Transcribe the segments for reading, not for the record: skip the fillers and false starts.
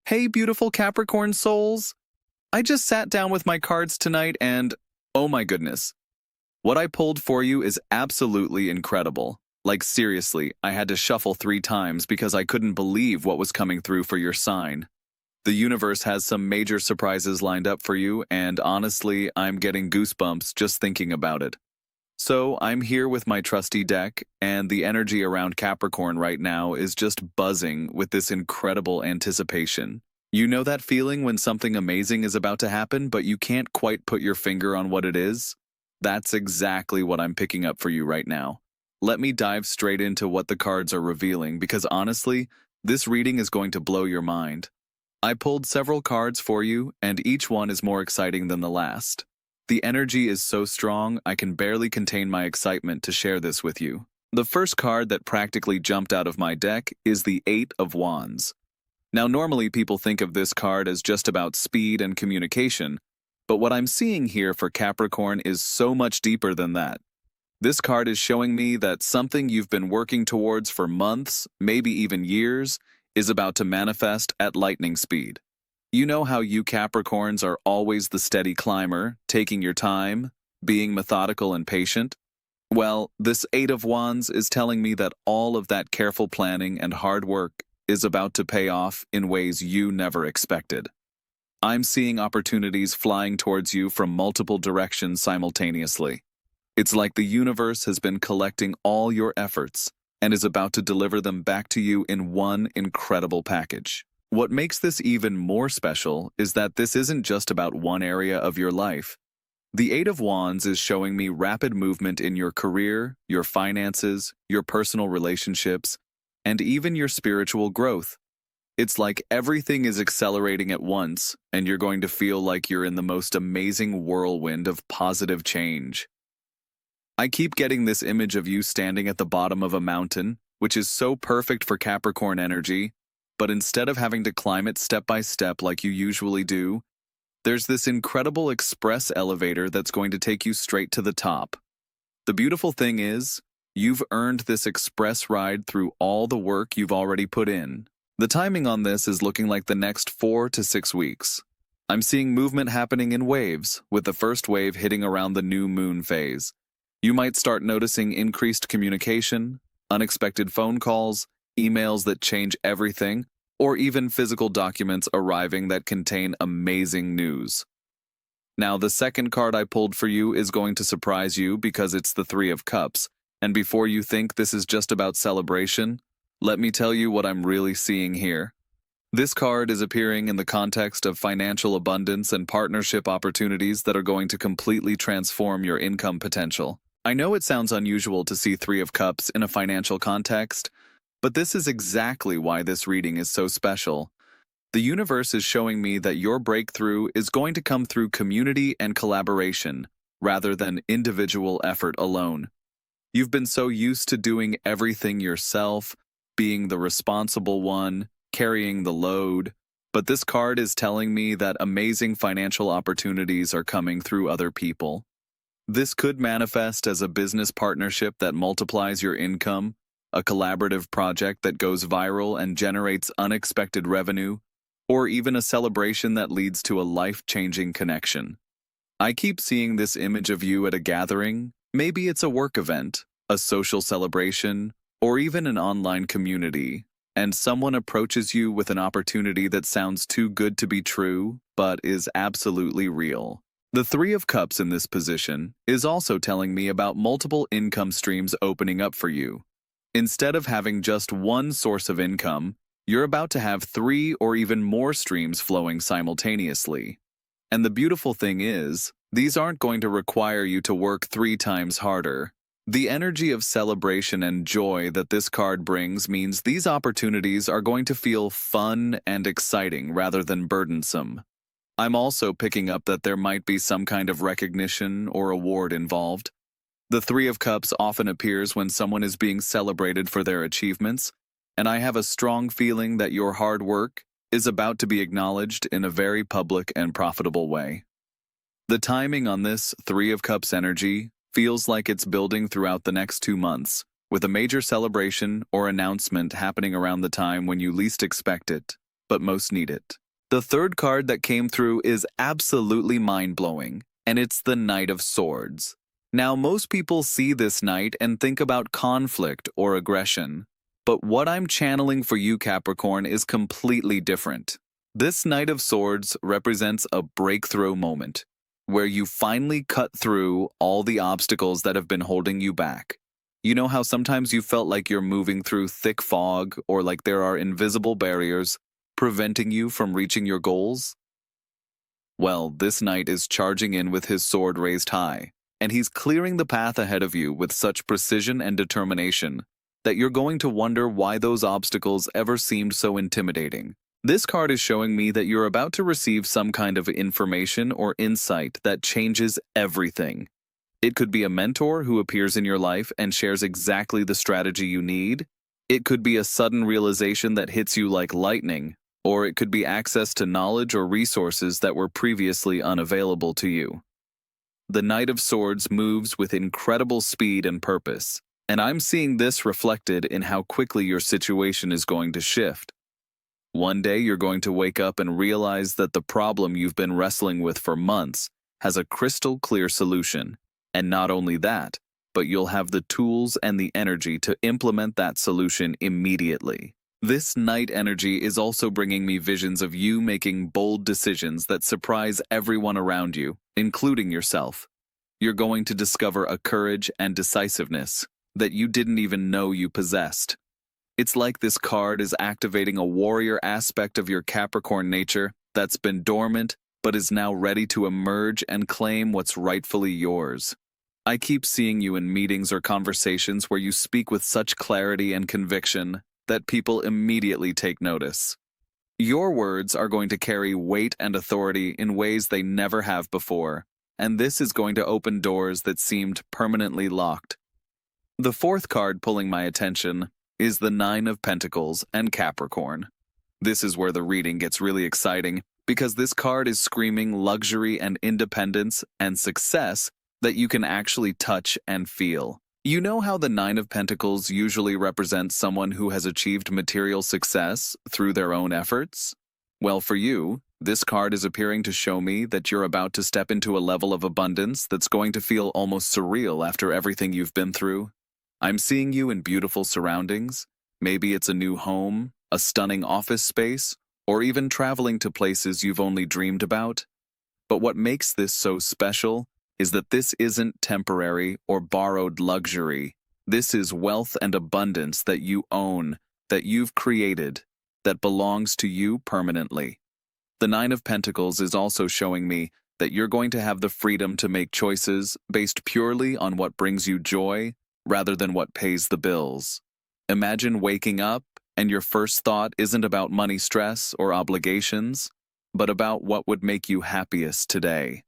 Hey, beautiful Capricorn souls! I just sat down with my cards tonight and, oh my goodness, what I pulled for you is absolutely incredible. Like, seriously, I had to shuffle 3 times because I couldn't believe what was coming through for your sign. The universe has some major surprises lined up for you, and honestly, I'm getting goosebumps just thinking about it. So, I'm here with my trusty deck, and the energy around Capricorn right now is just buzzing with this incredible anticipation. You know that feeling when something amazing is about to happen, but you can't quite put your finger on what it is? That's exactly what I'm picking up for you right now. Let me dive straight into what the cards are revealing because honestly, this reading is going to blow your mind. I pulled several cards for you, and each one is more exciting than the last. The energy is so strong, I can barely contain my excitement to share this with you. The first card that practically jumped out of my deck is the Eight of Wands. Now, normally people think of this card as just about speed and communication, but what I'm seeing here for Capricorn is so much deeper than that. This card is showing me that something you've been working towards for months, maybe even years, is about to manifest at lightning speed. You know how you Capricorns are always the steady climber, taking your time, being methodical and patient? Well, this Eight of Wands is telling me that all of that careful planning and hard work is about to pay off in ways you never expected. I'm seeing opportunities flying towards you from multiple directions simultaneously. It's like the universe has been collecting all your efforts and is about to deliver them back to you in one incredible package. What makes this even more special is that this isn't just about one area of your life. The Eight of Wands is showing me rapid movement in your career, your finances, your personal relationships, and even your spiritual growth. It's like everything is accelerating at once, and you're going to feel like you're in the most amazing whirlwind of positive change. I keep getting this image of you standing at the bottom of a mountain, which is so perfect for Capricorn energy, but instead of having to climb it step by step like you usually do, there's this incredible express elevator that's going to take you straight to the top. The beautiful thing is, you've earned this express ride through all the work you've already put in. The timing on this is looking like the next 4 to 6 weeks. I'm seeing movement happening in waves, with the first wave hitting around the new moon phase. You might start noticing increased communication, unexpected phone calls, emails that change everything, or even physical documents arriving that contain amazing news. Now, the second card I pulled for you is going to surprise you because it's the Three of Cups, and before you think this is just about celebration, let me tell you what I'm really seeing here. This card is appearing in the context of financial abundance and partnership opportunities that are going to completely transform your income potential. I know it sounds unusual to see Three of Cups in a financial context, but this is exactly why this reading is so special. The universe is showing me that your breakthrough is going to come through community and collaboration, rather than individual effort alone. You've been so used to doing everything yourself, being the responsible one, carrying the load, but this card is telling me that amazing financial opportunities are coming through other people. This could manifest as a business partnership that multiplies your income, a collaborative project that goes viral and generates unexpected revenue, or even a celebration that leads to a life-changing connection. I keep seeing this image of you at a gathering. Maybe it's a work event, a social celebration, or even an online community, and someone approaches you with an opportunity that sounds too good to be true, but is absolutely real. The Three of Cups in this position is also telling me about multiple income streams opening up for you. Instead of having just one source of income, you're about to have 3 or even more streams flowing simultaneously. And the beautiful thing is, these aren't going to require you to work 3 times harder. The energy of celebration and joy that this card brings means these opportunities are going to feel fun and exciting rather than burdensome. I'm also picking up that there might be some kind of recognition or award involved. The Three of Cups often appears when someone is being celebrated for their achievements, and I have a strong feeling that your hard work is about to be acknowledged in a very public and profitable way. The timing on this Three of Cups energy feels like it's building throughout the next 2 months, with a major celebration or announcement happening around the time when you least expect it. but most need it. The third card that came through is absolutely mind-blowing, and it's the Knight of Swords. Now, most people see this knight and think about conflict or aggression, but what I'm channeling for you, Capricorn, is completely different. This Knight of Swords represents a breakthrough moment, where you finally cut through all the obstacles that have been holding you back. You know how sometimes you felt like you're moving through thick fog or like there are invisible barriers preventing you from reaching your goals? Well, this knight is charging in with his sword raised high, and he's clearing the path ahead of you with such precision and determination that you're going to wonder why those obstacles ever seemed so intimidating. This card is showing me that you're about to receive some kind of information or insight that changes everything. It could be a mentor who appears in your life and shares exactly the strategy you need. It could be a sudden realization that hits you like lightning, or it could be access to knowledge or resources that were previously unavailable to you. The Knight of Swords moves with incredible speed and purpose, and I'm seeing this reflected in how quickly your situation is going to shift. One day you're going to wake up and realize that the problem you've been wrestling with for months has a crystal clear solution. And not only that, but you'll have the tools and the energy to implement that solution immediately. This knight energy is also bringing me visions of you making bold decisions that surprise everyone around you, including yourself. You're going to discover a courage and decisiveness that you didn't even know you possessed. It's like this card is activating a warrior aspect of your Capricorn nature that's been dormant but is now ready to emerge and claim what's rightfully yours. I keep seeing you in meetings or conversations where you speak with such clarity and conviction that people immediately take notice. Your words are going to carry weight and authority in ways they never have before, and this is going to open doors that seemed permanently locked. The fourth card pulling my attention is the Nine of Pentacles and Capricorn. This is where the reading gets really exciting because this card is screaming luxury and independence and success that you can actually touch and feel. You know how the Nine of Pentacles usually represents someone who has achieved material success through their own efforts? Well, for you, this card is appearing to show me that you're about to step into a level of abundance that's going to feel almost surreal after everything you've been through. I'm seeing you in beautiful surroundings. Maybe it's a new home, a stunning office space, or even traveling to places you've only dreamed about. But what makes this so special is that this isn't temporary or borrowed luxury. This is wealth and abundance that you own, that you've created, that belongs to you permanently. The Nine of Pentacles is also showing me that you're going to have the freedom to make choices based purely on what brings you joy rather than what pays the bills. Imagine waking up and your first thought isn't about money stress or obligations, but about what would make you happiest today.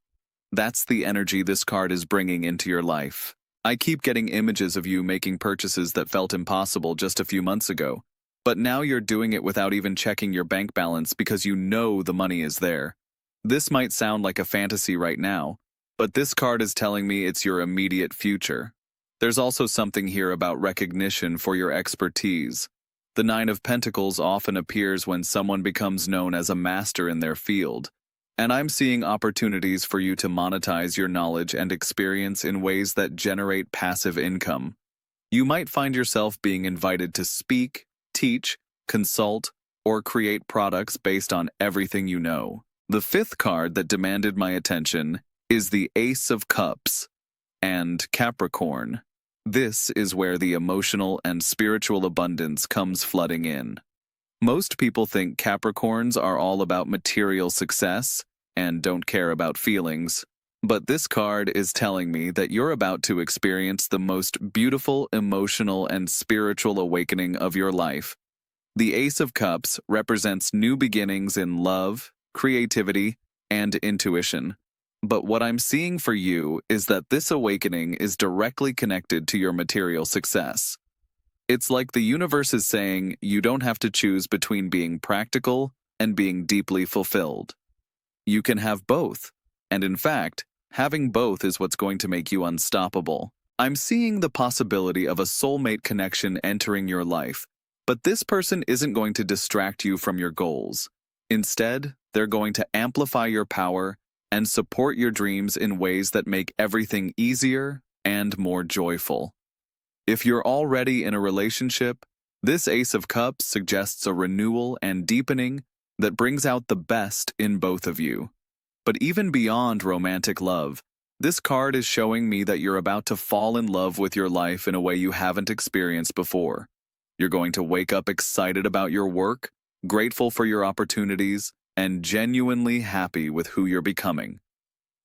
That's the energy this card is bringing into your life. I keep getting images of you making purchases that felt impossible just a few months ago, but now you're doing it without even checking your bank balance because you know the money is there. This might sound like a fantasy right now, but this card is telling me it's your immediate future. There's also something here about recognition for your expertise. The Nine of Pentacles often appears when someone becomes known as a master in their field, and I'm seeing opportunities for you to monetize your knowledge and experience in ways that generate passive income. You might find yourself being invited to speak, teach, consult, or create products based on everything you know. The fifth card that demanded my attention is the Ace of Cups and Capricorn. This is where the emotional and spiritual abundance comes flooding in. Most people think Capricorns are all about material success and don't care about feelings, but this card is telling me that you're about to experience the most beautiful emotional and spiritual awakening of your life. The Ace of Cups represents new beginnings in love, creativity, and intuition. But what I'm seeing for you is that this awakening is directly connected to your material success. It's like the universe is saying you don't have to choose between being practical and being deeply fulfilled. You can have both, and in fact, having both is what's going to make you unstoppable. I'm seeing the possibility of a soulmate connection entering your life, But this person isn't going to distract you from your goals. Instead, they're going to amplify your power and support your dreams in ways that make everything easier and more joyful. If you're already in a relationship, this Ace of Cups suggests a renewal and deepening that brings out the best in both of you. But even beyond romantic love, this card is showing me that you're about to fall in love with your life in a way you haven't experienced before. You're going to wake up excited about your work, grateful for your opportunities, and genuinely happy with who you're becoming.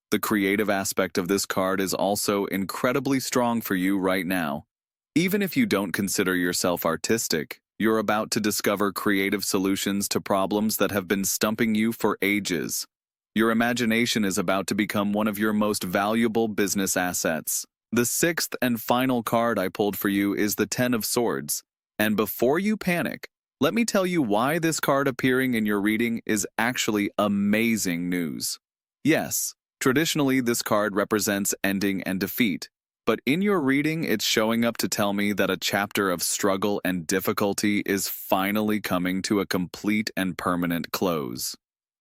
The creative aspect of this card is also incredibly strong for you right now. Even if you don't consider yourself artistic, you're about to discover creative solutions to problems that have been stumping you for ages. Your imagination is about to become one of your most valuable business assets. The sixth and final card I pulled for you is the Ten of Swords. And before you panic, let me tell you why this card appearing in your reading is actually amazing news. Yes, traditionally this card represents ending and defeat. But in your reading, it's showing up to tell me that a chapter of struggle and difficulty is finally coming to a complete and permanent close.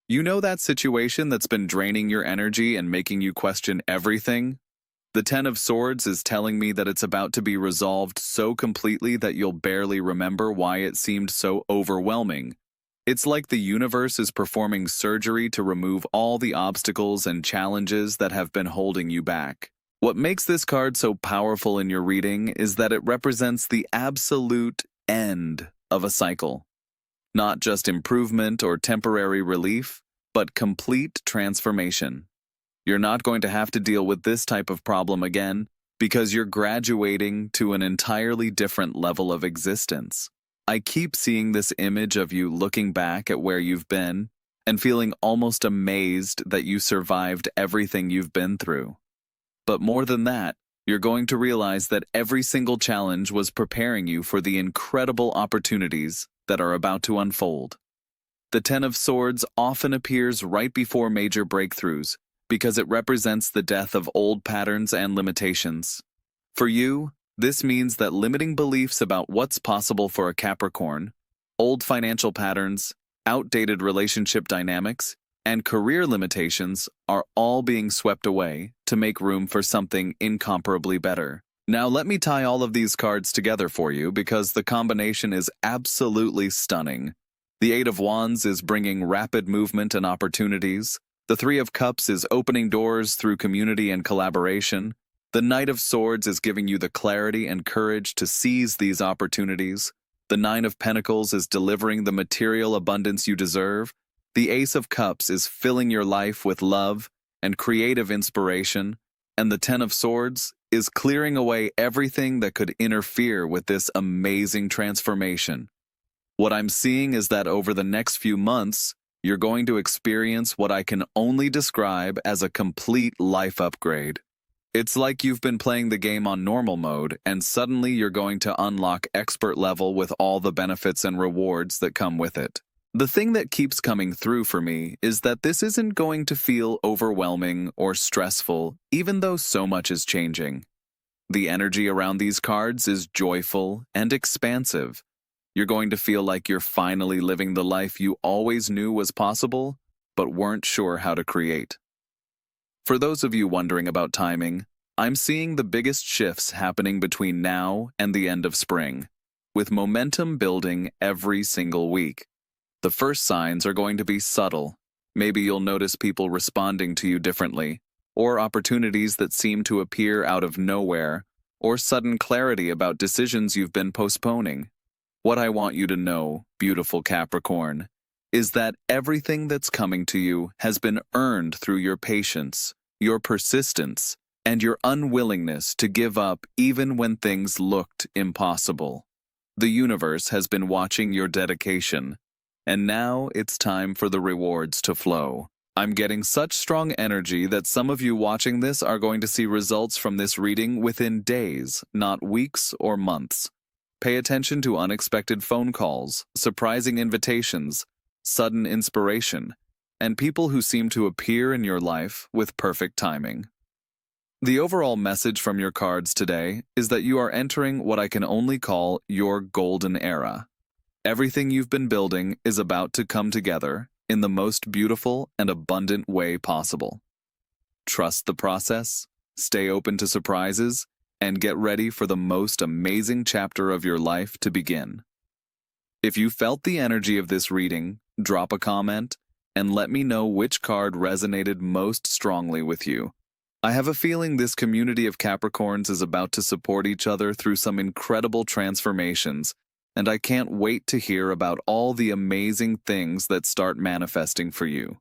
You know that situation that's been draining your energy and making you question everything? The Ten of Swords is telling me that it's about to be resolved so completely that you'll barely remember why it seemed so overwhelming. It's like the universe is performing surgery to remove all the obstacles and challenges that have been holding you back. What makes this card so powerful in your reading is that it represents the absolute end of a cycle. Not just improvement or temporary relief, but complete transformation. You're not going to have to deal with this type of problem again because you're graduating to an entirely different level of existence. I keep seeing this image of you looking back at where you've been and feeling almost amazed that you survived everything you've been through. But more than that, you're going to realize that every single challenge was preparing you for the incredible opportunities that are about to unfold. The Ten of Swords often appears right before major breakthroughs because it represents the death of old patterns and limitations. For you, this means that limiting beliefs about what's possible for a Capricorn, old financial patterns, outdated relationship dynamics, and career limitations are all being swept away to make room for something incomparably better. Now let me tie all of these cards together for you because the combination is absolutely stunning. The Eight of Wands is bringing rapid movement and opportunities. The Three of Cups is opening doors through community and collaboration. The Knight of Swords is giving you the clarity and courage to seize these opportunities. The Nine of Pentacles is delivering the material abundance you deserve. The Ace of Cups is filling your life with love and creative inspiration, and the Ten of Swords is clearing away everything that could interfere with this amazing transformation. What I'm seeing is that over the next few months, you're going to experience what I can only describe as a complete life upgrade. It's like you've been playing the game on normal mode, and suddenly you're going to unlock expert level with all the benefits and rewards that come with it. The thing that keeps coming through for me is that this isn't going to feel overwhelming or stressful, even though so much is changing. The energy around these cards is joyful and expansive. You're going to feel like you're finally living the life you always knew was possible, but weren't sure how to create. For those of you wondering about timing, I'm seeing the biggest shifts happening between now and the end of spring, with momentum building every single week. The first signs are going to be subtle. Maybe you'll notice people responding to you differently, or opportunities that seem to appear out of nowhere, or sudden clarity about decisions you've been postponing. What I want you to know, beautiful Capricorn, is that everything that's coming to you has been earned through your patience, your persistence, and your unwillingness to give up even when things looked impossible. The universe has been watching your dedication, and now it's time for the rewards to flow. I'm getting such strong energy that some of you watching this are going to see results from this reading within days, not weeks or months. Pay attention to unexpected phone calls, surprising invitations, sudden inspiration, and people who seem to appear in your life with perfect timing. The overall message from your cards today is that you are entering what I can only call your golden era. Everything you've been building is about to come together in the most beautiful and abundant way possible. Trust the process, stay open to surprises, and get ready for the most amazing chapter of your life to begin. If you felt the energy of this reading, drop a comment and let me know which card resonated most strongly with you. I have a feeling this community of Capricorns is about to support each other through some incredible transformations, and I can't wait to hear about all the amazing things that start manifesting for you.